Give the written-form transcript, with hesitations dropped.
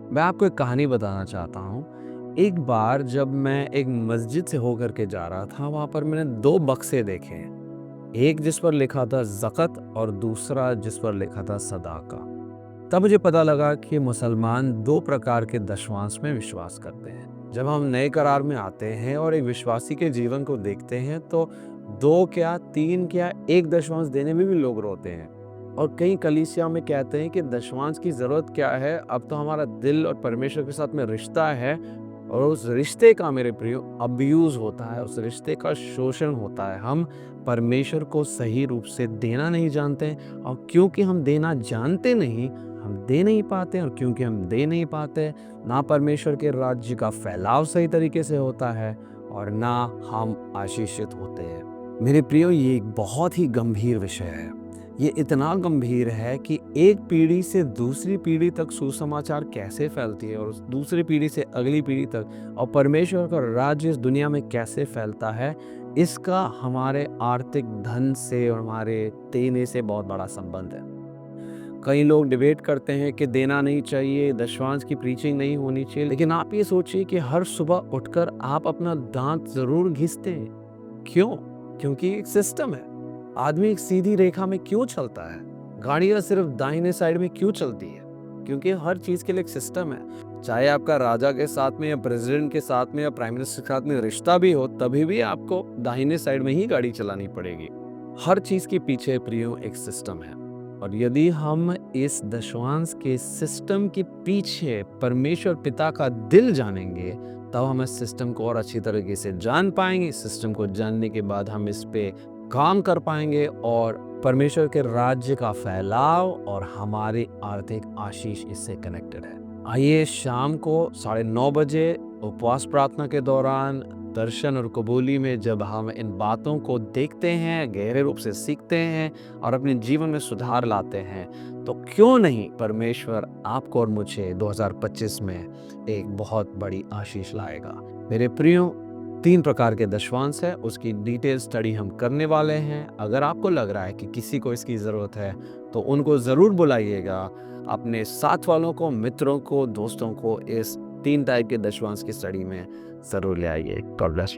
मैं आपको एक कहानी बताना चाहता हूँ। एक बार जब मैं एक मस्जिद से होकर के जा रहा था, वहाँ पर मैंने 2 बक्से देखे। एक जिस पर लिखा था ज़कत और दूसरा जिस पर लिखा था सदाका। तब मुझे पता लगा कि मुसलमान 2 प्रकार के दशवांश में विश्वास करते हैं। जब हम नए करार में आते हैं और एक विश्वासी के जीवन को देखते हैं तो 2 क्या 3 क्या 1 दशवांश देने में भी लोग रोते हैं। और कई कलीसिया में कहते हैं कि दशवांश की ज़रूरत क्या है, अब तो हमारा दिल और परमेश्वर के साथ में रिश्ता है और उस रिश्ते का मेरे प्रियो अब्यूज़ होता है, उस रिश्ते का शोषण होता है। हम परमेश्वर को सही रूप से देना नहीं जानते हैं और क्योंकि हम देना जानते नहीं, हम दे नहीं पाते और क्योंकि हम दे नहीं पाते, ना परमेश्वर के राज्य का फैलाव सही तरीके से होता है और ना हम आशीषित होते हैं। मेरे प्रियो, ये एक बहुत ही गंभीर विषय है। ये इतना गंभीर है कि एक पीढ़ी से दूसरी पीढ़ी तक सुसमाचार कैसे फैलती है और उस दूसरी पीढ़ी से अगली पीढ़ी तक और परमेश्वर का राज्य इस दुनिया में कैसे फैलता है, इसका हमारे आर्थिक धन से और हमारे देने से बहुत बड़ा संबंध है। कई लोग डिबेट करते हैं कि देना नहीं चाहिए, दशवांश की प्रीचिंग नहीं होनी चाहिए, लेकिन आप ये सोचिए कि हर सुबह उठकर आप अपना दांत ज़रूर घिसते हैं। क्यों? क्योंकि एक सिस्टम है। आदमी एक सीधी रेखा में क्यों चलता है? गाड़ियाँ सिर्फ दाहिने साइड में क्यों चलती है? क्योंकि हर चीज़ के लिए एक सिस्टम है। चाहे आपका राजा के साथ में या प्रेसिडेंट के साथ में या प्राइम मिनिस्टर के साथ में रिश्ता भी हो, तभी भी आपको दाहिने साइड में ही गाड़ी चलानी पड़ेगी। हर चीज़ के पीछे प्रियो एक सिस्टम है। और यदि हम इस दशवांश के सिस्टम के पीछे परमेश्वर पिता का दिल जानेंगे, तब हम इस सिस्टम को और अच्छी तरीके से जान पाएंगे। इस सिस्टम को जानने के बाद हम इस पे काम कर पाएंगे और परमेश्वर के राज्य का फैलाव और हमारी आर्थिक आशीष इससे कनेक्टेड है। आइए शाम को 9:30 बजे उपवास प्रार्थना के दौरान दर्शन और कबूली में जब हम इन बातों को देखते हैं, गहरे रूप से सीखते हैं और अपने जीवन में सुधार लाते हैं, तो क्यों नहीं परमेश्वर आपको और मुझे 2025 में एक बहुत बड़ी आशीष लाएगा। मेरे प्रियो, 3 प्रकार के दशवांश है, उसकी डिटेल स्टडी हम करने वाले हैं। अगर आपको लग रहा है कि किसी को इसकी ज़रूरत है तो उनको ज़रूर बुलाइएगा। अपने साथ वालों को, मित्रों को, दोस्तों को इस 3 टाइप के दशवांश की स्टडी में ज़रूर ले आइए। God bless.